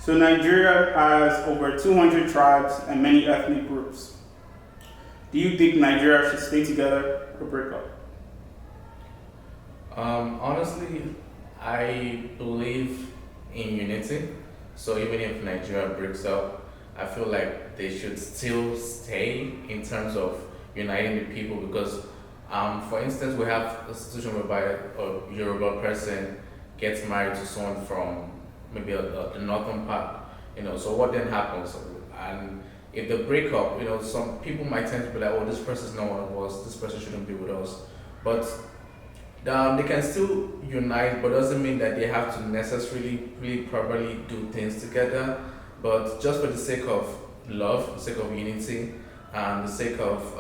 So Nigeria has over 200 tribes and many ethnic groups. Do you think Nigeria should stay together or break up? Honestly, I believe in unity. So even if Nigeria breaks up, I feel like they should still stay in terms of uniting the people because, for instance, we have a situation whereby a Yoruba person gets married to someone from maybe the northern part, So what then happens? And if they break up, some people might tend to be like, oh, this person is not one of us. This person shouldn't be with us. But they can still unite, but doesn't mean that they have to necessarily really properly do things together. But just for the sake of love, the sake of unity, and the sake of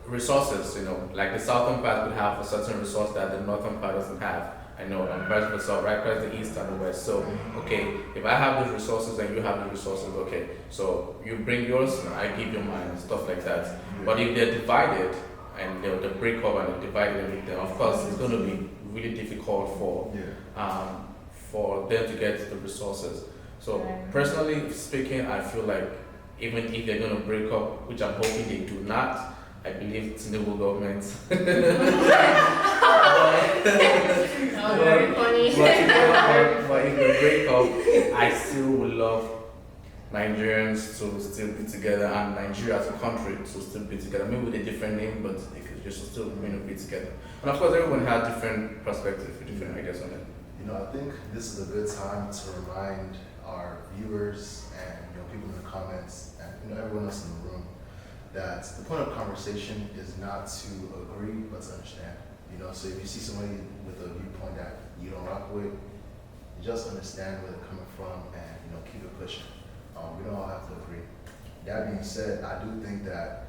resources, like the southern part would have a certain resource that the northern part doesn't have. I know, and vice versa, right? Across the east and the west. So, okay, if I have those resources and you have the resources, okay, so you bring yours, and I give you mine, and stuff like that. But if they're divided, and they break up and they divide everything, of course, it's going to be really difficult for them to get the resources. So personally speaking, I feel like even if they're going to break up, which I'm hoping they do not, I believe it's new government. Very funny. But if they break up, I still would love Nigerians to still be together and Nigeria as a country to still be together. Maybe with a different name, but it could just still be together. And of course, everyone had different perspectives, different ideas on it. I think this is a good time to remind our viewers and people in the comments and everyone else in the room that the point of conversation is not to agree but to understand. So if you see somebody with a viewpoint that you don't rock with, just understand where they're coming from and keep it pushing. We don't all have to agree. That being said, I do think that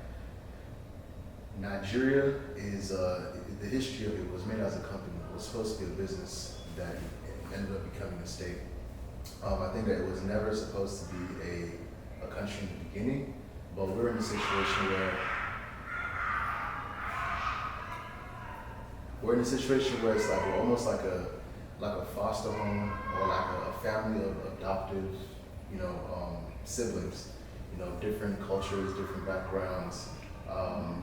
Nigeria is, the history of it was made as a company. It was supposed to be a business that ended up becoming a state. I think that it was never supposed to be a country in the beginning, but we're in a situation where it's like we're almost like a foster home or like a family of adoptive, siblings, different cultures, different backgrounds,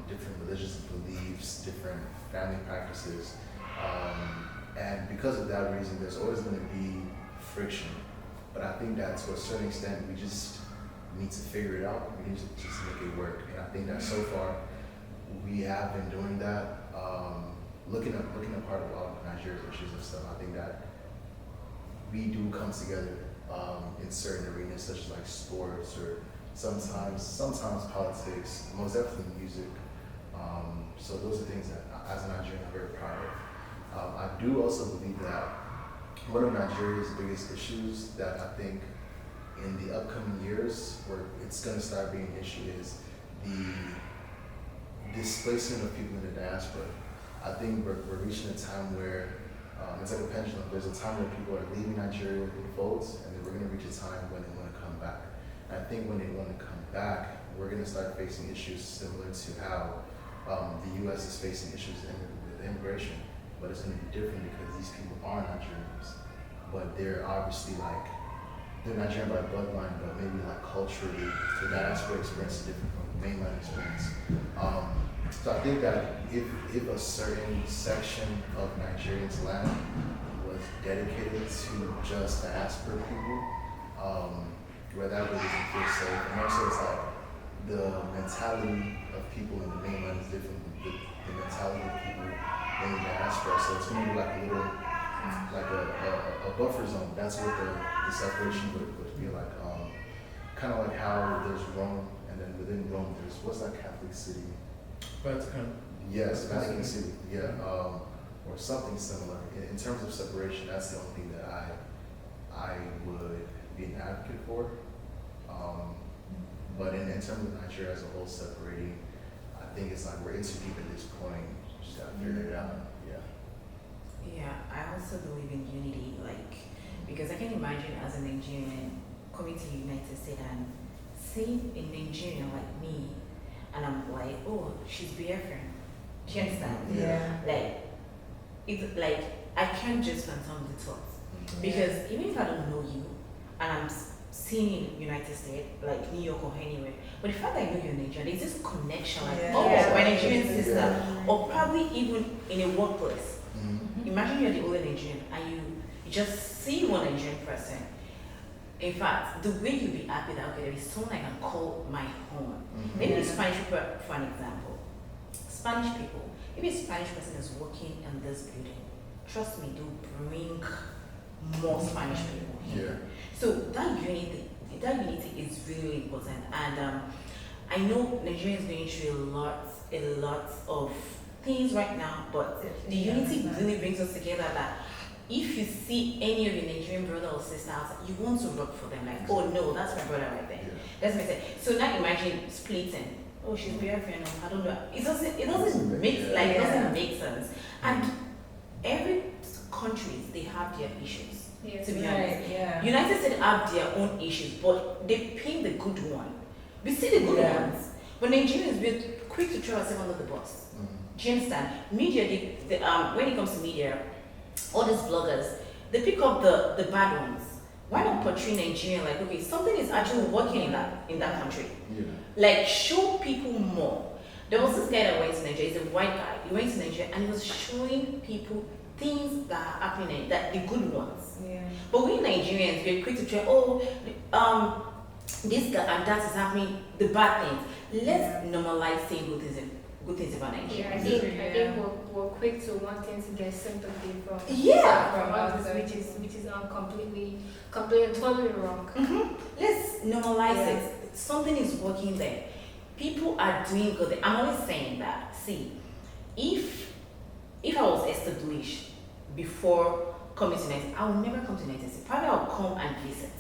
different religious beliefs, different family practices. And because of that reason, there's always going to be friction. But I think that to a certain extent, we just need to figure it out. We need to just make it work. And I think that so far, we have been doing that. Looking apart of all of Nigeria's issues and stuff, I think that we do come together in certain arenas such as like sports or sometimes politics, most definitely music. So those are things that as a Nigerian I'm very proud of. I do also believe that one of Nigeria's biggest issues that I think in the upcoming years where it's going to start being an issue is the displacement of people in the diaspora. I think we're reaching a time where it's like a pendulum. There's a time where people are leaving Nigeria in folds, and then we're going to reach a time when they want to come back. And I think when they want to come back, we're going to start facing issues similar to how the U.S. is facing issues with immigration. But it's going to be different because these people are Nigerians, but they're obviously they're Nigerian by bloodline, but maybe culturally, the diaspora experience is different from the mainland experience. So I think that if a certain section of Nigerians' land was dedicated to just diaspora people, where that really doesn't feel safe, and also it's the mentality of people in the mainland is different than the mentality of people in the diaspora. So it's going to be like a little, a buffer zone. That's what the separation would be like. Kind of like how there's Rome, and then within Rome there's, what's that Catholic city? Vatican. Yes, Vatican City. Yeah, or something similar. In terms of separation, that's the only thing that I would be an advocate for. But in terms of Nigeria as a whole separating, I think it's we're in too deep at this point. Just gotta figure it out. Yeah, I also believe in unity, because I can imagine as a Nigerian coming to the United States and seeing a Nigerian like me, and I'm like, oh, she's Biafran. Do you understand? Yeah. It's I can't just phantom the thoughts. Because even if I don't know you, and I'm seeing in United States, like New York or anywhere. But the fact that I know you're Nigerian, there's this connection, like, oh, my Nigerian sister, or probably even in a workplace. Imagine you're the only Nigerian and you just see one Nigerian person. In fact, the way you'll be happy that, okay, there is someone I can call my home. Maybe the Spanish people, for an example. Spanish people, if a Spanish person is working in this building, trust me, they'll bring more Spanish people here. So that unity is really important. And I know Nigeria is going through a lot of things right now, but the unity really brings us together that if you see any of your Nigerian brother or sister outside, you want to work for them. Like, oh no, that's my brother right there. That's my sister. So now imagine splitting. Oh, she's Biafran. I don't know. It doesn't make sense. And every country, they have their issues. To be honest, United States have their own issues, but they pick the good one. We see the good ones. But Nigerians, we're quick to throw ourselves under the bus. Do you understand? Media, when it comes to media, all these bloggers, they pick up the bad ones. Why not portray Nigeria like, okay, something is actually working in that country? Like, show people more. There was this guy that went to Nigeria, he's a white guy. He went to Nigeria and he was showing people things that are happening, that the good ones. But we Nigerians, we're quick to try, this guy and that is happening, the bad things. Let's normalize saying good things about Nigeria. I think we're quick to wanting to get sympathy from others, which is completely totally wrong. Let's normalize it. Something is working there. People are doing good. I'm always saying that. See, if I was established before coming to United States, I would never come to United States. Probably I'll come and visit.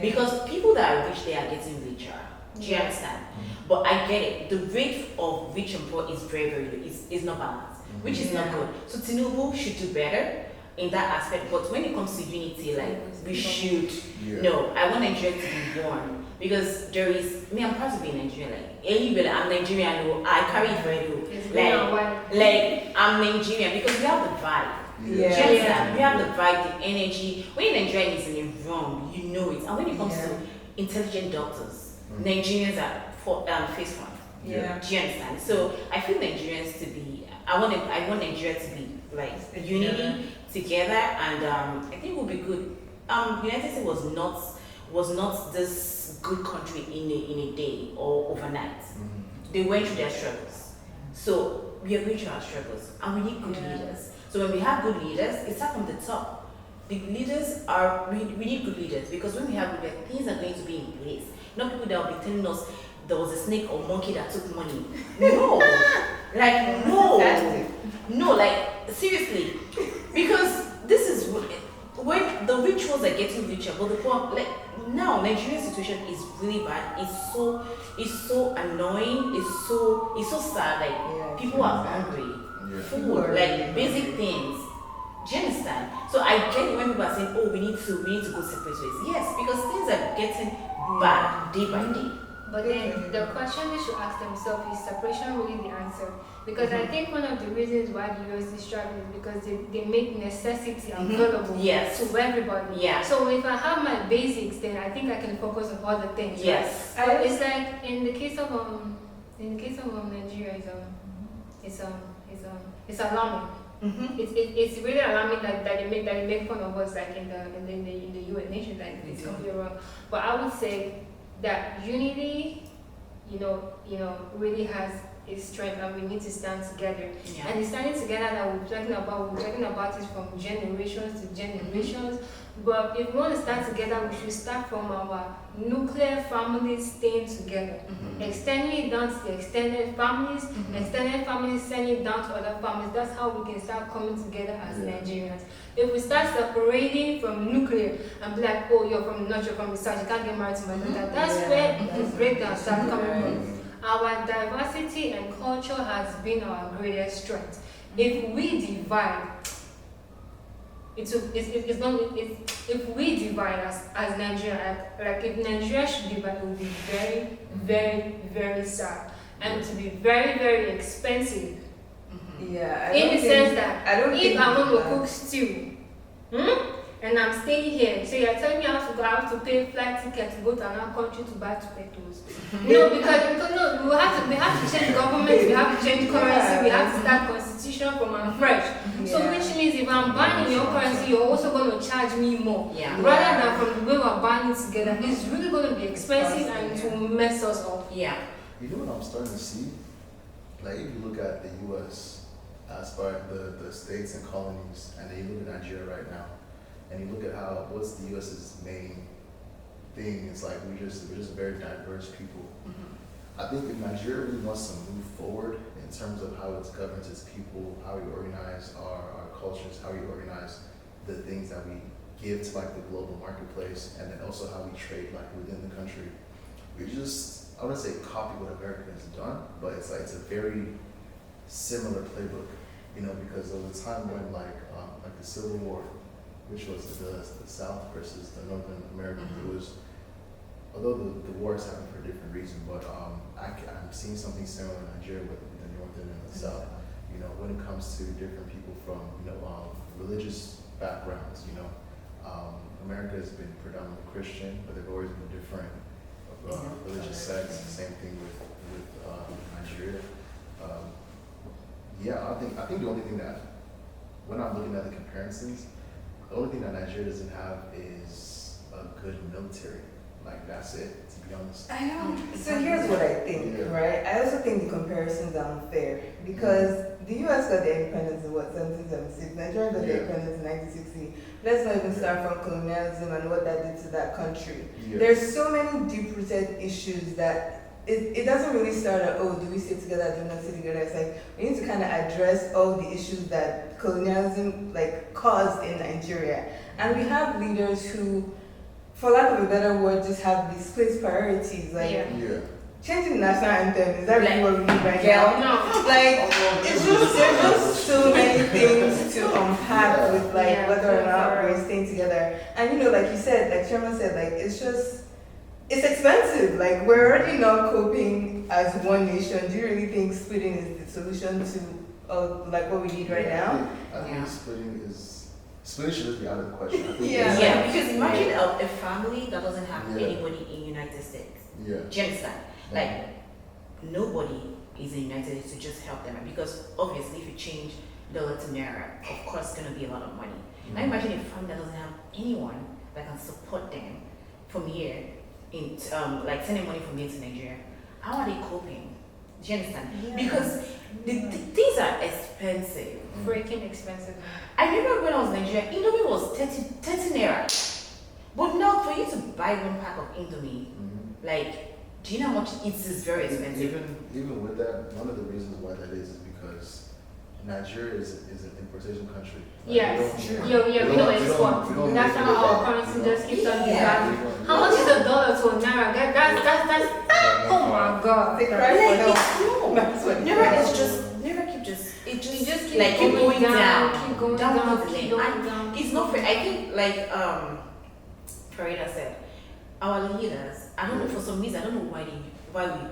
Because people that are rich, they are getting richer. Do you understand? But I get it. The rate of rich and poor is very, very low. It's not balanced, which is not good. So Tinubu should do better in that aspect. But when it comes to unity, like, we should. No, I want Nigeria to be born. Because there is, I'm proud to be Nigerian. Like, anyway, I'm Nigerian. I carry it very low. Like, I'm Nigerian because we have the vibe. We have the vibe, the energy. When Nigeria is in the wrong, you know it. And when it comes to intelligent doctors, Nigerians are face front. Do you understand? So I feel Nigerians to be. I want Nigeria to be like unity together, and I think it will be good. United States was not this good country in a day or overnight. They went through their struggles. So we are going through our struggles, and we need good leaders. So when we have good leaders, it starts from the top. The leaders we need good leaders, because when we have good leaders, things are going to be in place. Not people that will be telling us there was a snake or monkey that took money. No, like no, like seriously, because this is when the rich ones are getting richer, but the poor, like now, Nigerian situation is really bad. It's so annoying. It's so sad. Like people are hungry, food, like basic things. Do you understand? So I get it when people are saying, "Oh, we need to go separate ways." Yes, because things are getting bad day by day. But then the question they should ask themselves, is separation really the answer? Because I think one of the reasons why the US is struggling is because they make necessity available to everybody. So if I have my basics, then I think I can focus on other things. Right? It's like in the case of Nigeria, it's alarming. It's really alarming that they make fun of us, like in the UN nation, like it's completely wrong. But I would say that unity, really has its strength, and we need to stand together. And the standing together that we're talking about is from generations to generations. But if we want to stand together, we should start from our nuclear families staying together, extending it down to the extended families, extended families sending it down to other families. That's how we can start coming together as Nigerians. If we start separating from nuclear and be like, oh, you're from the north, you're from the south, you can't get married to my daughter, that's where the breakdown starts coming from. Our diversity and culture has been our greatest strength. If we divide, if we divide as Nigeria, like if Nigeria should divide, it would be very, very, very sad, and to be very, very expensive. In the sense that if I want to cook stew, and I'm staying here. So you're telling me I have to pay flight ticket to go to another country to buy tomatoes. No, because no, we have to change government, we have to change currency, we have to start constitution from afresh. So which means if I'm buying your currency, you're also going to charge me more. Rather than from the way we're buying it together, it's really going to be expensive and it will mess us up. You know what I'm starting to see? Like if you look at the U.S. as far as the states and colonies, and then you look at Nigeria right now, and you look at how what's the U.S.'s main thing is like we're just very diverse people. I think if Nigeria really wants to move forward in terms of how it governs its people, how we organize our cultures, how we organize the things that we give to like the global marketplace, and then also how we trade like within the country, we just, I wouldn't say copy what America has done, but it's like it's a very similar playbook, you know, because there was a time when like the Civil War, which was the South versus the Northern America, it was, although the war is happening for a different reason, but I'm seeing something similar in Nigeria with the Northern and the South, you know, when it comes to different people from, you know, religious backgrounds, you know, America has been predominantly Christian, but they've always been different religious sects. Same thing with Nigeria. I think the only thing that, when I'm looking at the comparisons, the only thing that Nigeria doesn't have is a good military. Like that's it, to be honest. I know. So here's what I think, right? I also think the comparisons are unfair because the US got their independence in 1776, Nigeria got their independence in 1960. Let's not even start from colonialism and what that did to that country. There's so many deep-rooted issues that it doesn't really start at, oh, do we stay together, do we not stay together? It's like we need to kind of address all the issues that colonialism like caused in Nigeria. And we have leaders who, for lack of a better word, just have these place priorities. Like changing the national anthem, is that really what we need right now? No. Like it's just there's just so many things to unpack with like whether or not we're staying together. And you know, like you said, like Sherman said, like it's expensive. Like we're already not coping as one nation. Do you really think splitting is the solution to like what we need right now? I think splitting should just be out of the question. I think Because imagine a family that doesn't have anybody in United States. Do you understand? Like nobody is in United States to just help them, because obviously if you change dollar to naira, of course it's gonna be a lot of money. Now imagine a family that doesn't have anyone that can support them from here in like sending money from here to Nigeria. How are they coping? Do you understand? Because the things are expensive. Freaking expensive. I remember when I was in Nigeria, Indomie was 30 naira. But now for you to buy one pack of Indomie, like, do you know how much it is? Very expensive. Even with that, one of the reasons why that is because Nigeria is an importation country. Like, we don't export. That's how our currency just keeps on devaluing. How much is a dollar to a naira? That's oh my god. It just keep like going down, keep going down. It's not fair. I think like Farida said, our leaders, I don't know, for some reason, I don't know why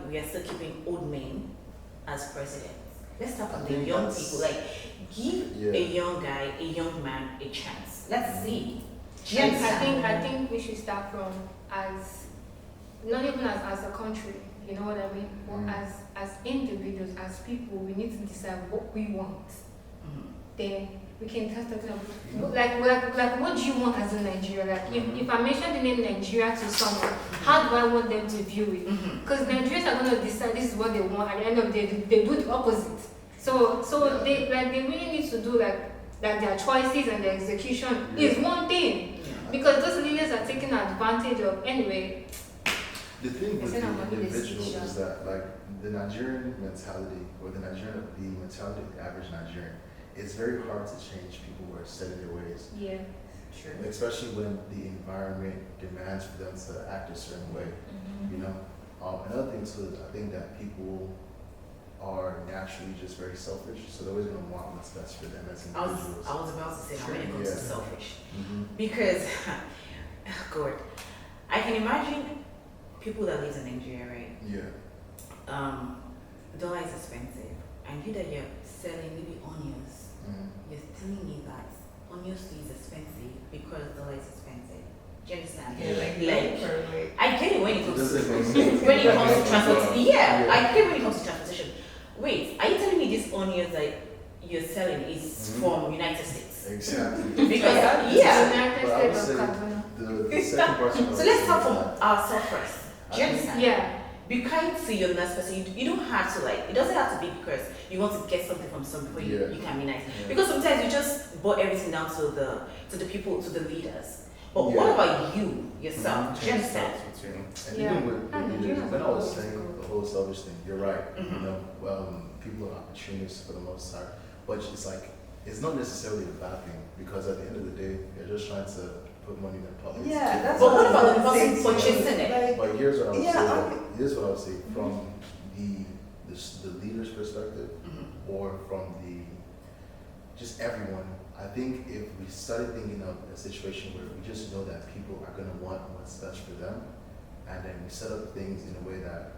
we are still keeping old men as presidents. Let's start with the young people. Like, give a young guy, a young man, a chance. Let's see. I think we should start from not even as a country. You know what I mean? As individuals, as people, we need to decide what we want. Then we can start talking about like what do you want as a Nigeria? Like if I mention the name Nigeria to someone, how do I want them to view it? Because Nigerians are going to decide this is what they want. At the end of the day, they do the opposite. So they really need to do like their choices and their execution is one thing, because those leaders are taking advantage of anyway. The thing with the individual is that like the Nigerian mentality or the mentality of the average Nigerian, it's very hard to change people who are set in their ways. Yeah. True. Especially when the environment demands for them to act a certain way. You know. Another thing too is I think that people are naturally just very selfish, so they're always going to want what's best for them as individuals. I was about to say that when it comes to selfish, because God, I can imagine people that live in Nigeria, right? Dollar is expensive, and you that you're selling maybe onions, you're telling me that onions is expensive because dollar is expensive. Do you understand? Yeah, Like, I get it when it comes to Doesn't make sense. when it comes to transport. Yeah, Yeah. I get it when it comes to transportation. Wait, are you telling me these onions that you're selling is from United States? Exactly. Because United But I would States say of Kaduna. the second part. So let's talk from ourselves first. Do you understand? Yeah. Be kind to your next person. You don't have to like. It doesn't have to be because you want to get something from somebody. Yeah. You can be nice. Yeah. Because sometimes you just boil everything down to the people, to the leaders. But Yeah. what about you yourself? Do you understand? And Yeah. even with And leaders, Nigerians when I are was always saying good. the whole selfish thing, you're right. Mhm. You know, people are opportunists for the most part, but it's like it's not necessarily a bad thing because at the end of the day, they're just trying to put money in their pockets. Yeah, that's But what what I about the was person saying. purchasing it? Like, But here's what I would Yeah, say. okay. Here's what I would say from the leader's perspective, Mhm. or from the just everyone. I think if we started thinking of a situation where we just know that people are going to want what's best for them, and then we set up things in a way that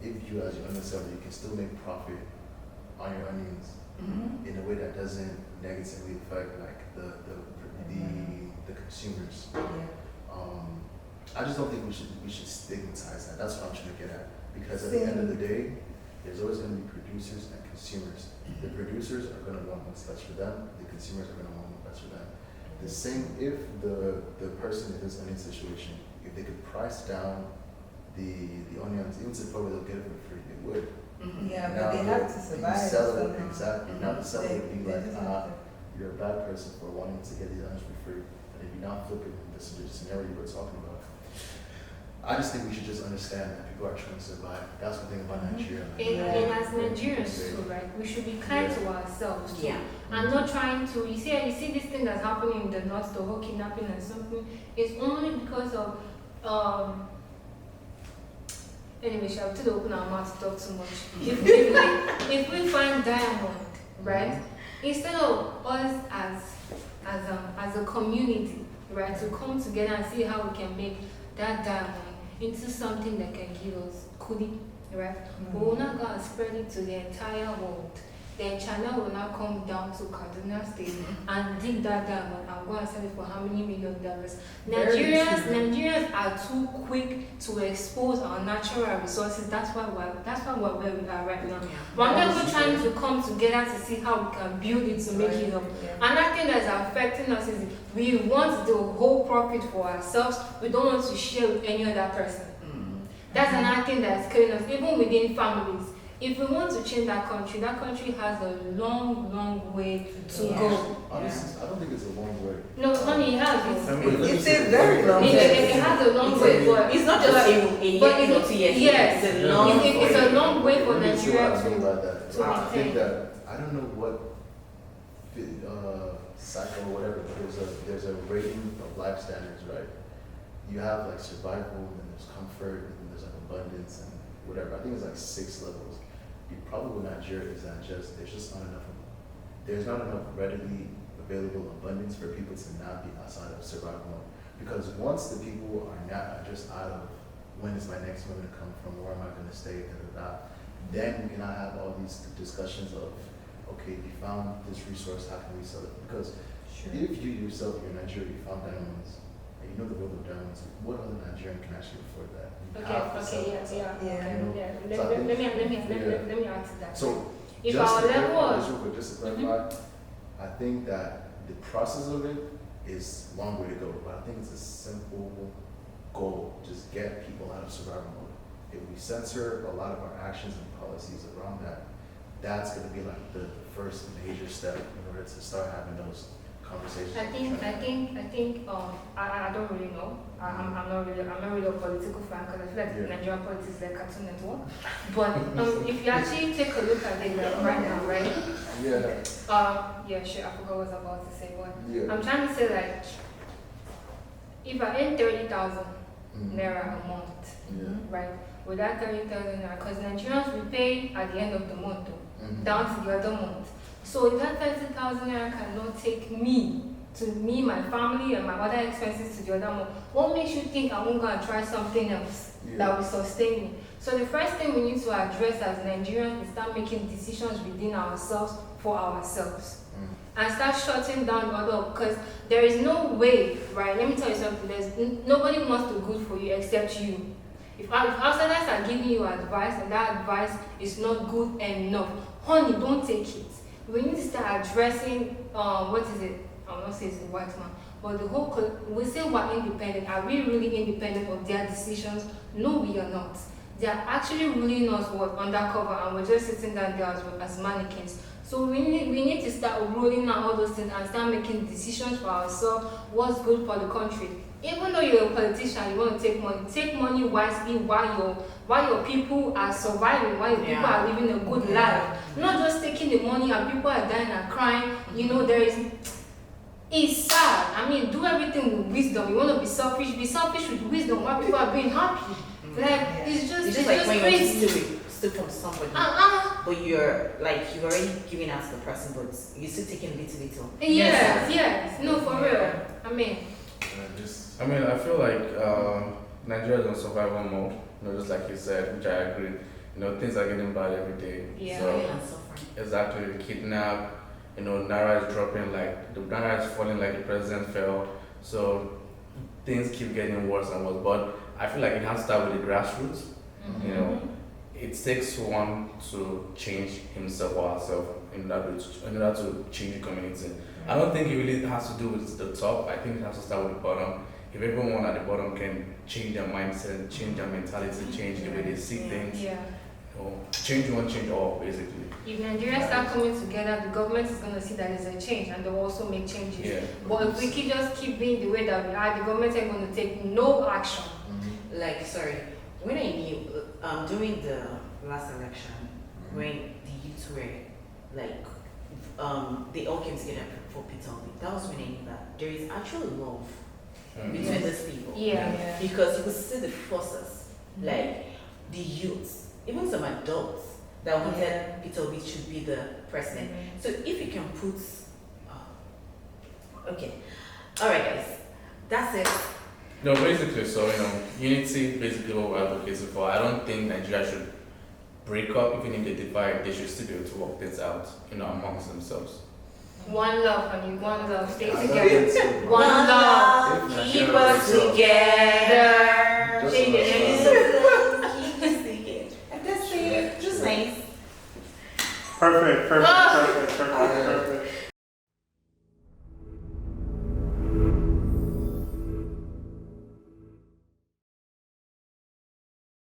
if you as your onion seller, you can still make profit on your onions Mhm. in a way that doesn't negatively affect like the consumers. yeah. I just don't think we should stigmatize that. That's what I'm trying to get at. Because at the end of the day, there's always going to be producers and consumers. The producers are going to want what's best for them. The consumers are going to want what's best for them. The same if the person in this onion situation, if they could price down the onions, even to the point where they'll get it for free, they would. Mhm. Yeah, Now but they have to the survive. seller, somehow. exactly. Now the seller would be They like, just have to- you're a bad person for wanting to get these onions for free. And if you now flip it in this scenario you were talking about, I just think we should just understand that people are trying to survive. That's the thing about Nigeria. And as Nigerians too, right? We should be kind to ourselves too. Yeah. And not trying to you see this thing that's happening in the north, the whole kidnapping and something, it's only because of anyway, shall we open our mouth to talk too much? If we find diamond, right? Instead of us as a community, right, to come together and see how we can make that diamond into something that can give us kudi, right? We will not go and spread it to the entire world. Then China will now come down to Kaduna State and dig that diamond and go and sell it for how many $1 million? Nigerians are too quick to expose our natural resources. That's why we're where we are right now. We're not trying to come together to see how we can build it to make it up. Another thing that's affecting us is we want the whole profit for ourselves. We don't want to share with any other person. That's another thing that's killing us, even within families. If we want to change that country has a long way to go. Honestly, I don't think it's a long way. No, honey, it has. It's a very long It way. has a long way, but It's not just a year but or 2 years. yes, It's a long it's a long way for Let me see what Nigeria I mean to. by that. to I think maintain. that I don't know what cycle or whatever, but there's a rating of life standards, right? You have like survival, and there's comfort, and there's like abundance and whatever. I think it's like 6 levels. The problem with Nigeria is that there's not enough readily available abundance for people to not be outside of survival mode. Because once the people are not just out of when is my next moment to come from, where am I going to stay, then we cannot have all these discussions of, okay, we found this resource, how can we sell it? Because if you yourself, you're in Nigeria, you found diamonds, and you know the world of diamonds, what other Nigerian can actually afford that? You have to sell it. Let me add to that. So, If just our to level clarify, of just real quick, just to clarify, I think that the process of it is a long way to go, but I think it's a simple goal. Just get people out of survival mode. If we censor a lot of our actions and policies around that, that's going to be like the first major step in order to start having those conversations. I don't really know. I'm not really a political fan because I feel like Nigerian politics is like Cartoon Network. But if you actually take a look at it right now, right? Yeah. Sure. I forgot what I was about to say, but Yeah. I'm trying to say like, if I earn 30,000 naira a month, Yeah. right? With that 30,000 naira, because Nigerians we pay at the end of the month, down to the other month. So if that 30,000 naira cannot take me, my family, and my other expenses to the other month, what makes you think I won't go and try something else that will sustain me? So the first thing we need to address as Nigerians is start making decisions within ourselves for ourselves. and start shutting down the other, because there is no way, right? Let me tell you something. Nobody wants the good for you except you. If outsiders are giving you advice and that advice is not good enough, honey, don't take it. We need to start addressing what is it? I'm not saying it's a white man, but the whole we say we're independent. Are we really independent of their decisions? No, we are not. They are actually ruling us undercover, and we're just sitting down there as mannequins. So we need to start ruling out all those things and start making decisions for ourselves. What's good for the country? Even though you're a politician, you want to take money wisely while your people are surviving, while your people are living a good life. Not just taking the money and people are dying and crying. You know, it's sad. I mean, do everything with wisdom. You want to be selfish with wisdom while people are being happy. Like, it's just like when crazy. you steal from somebody, but you're like, you've already given out to the person, but you're still taking little. Yes. No, for real. I mean, I feel like Nigeria is on survival mode. You know, just like you said, which I agree. You know, things are getting bad every day. Yeah. So, exactly, the kidnap. You know, Naira is dropping, like the Naira is falling, like the president fell. So things keep getting worse and worse. But I feel like it has to start with the grassroots. You know, it takes one to change himself or herself in order to change the community. I don't think it really has to do with the top. I think it has to start with the bottom. If everyone at the bottom can change their mindset, change their mentality, change the way they see things, you know, change one, change all, basically. if Nigerians start coming together, the government is going to see that there's a change and they'll also make changes. Yeah. But if we just keep being the way that we are, the government ain't going to take no action. Like, sorry, when I knew, during the last election, when the youth were like, they all came together for Peter Obi, that was when I knew that there is actual love between these people. Yeah. Because you could see the forces, like the youths, even some adults that wanted Peter Obi should be the president. So if you can put, okay, all right, guys, that's it. No, basically, so, you know, unity, basically what we're advocating for. I don't think Nigeria should break up. Even if they divide, they should still be able to work this out, you know, amongst themselves. One love, honey, one love, stay I love together. it too. One love, If Keep Nigeria us breaks up, together. Just Change it. Keep us together. And that's it. Just nice. Perfect.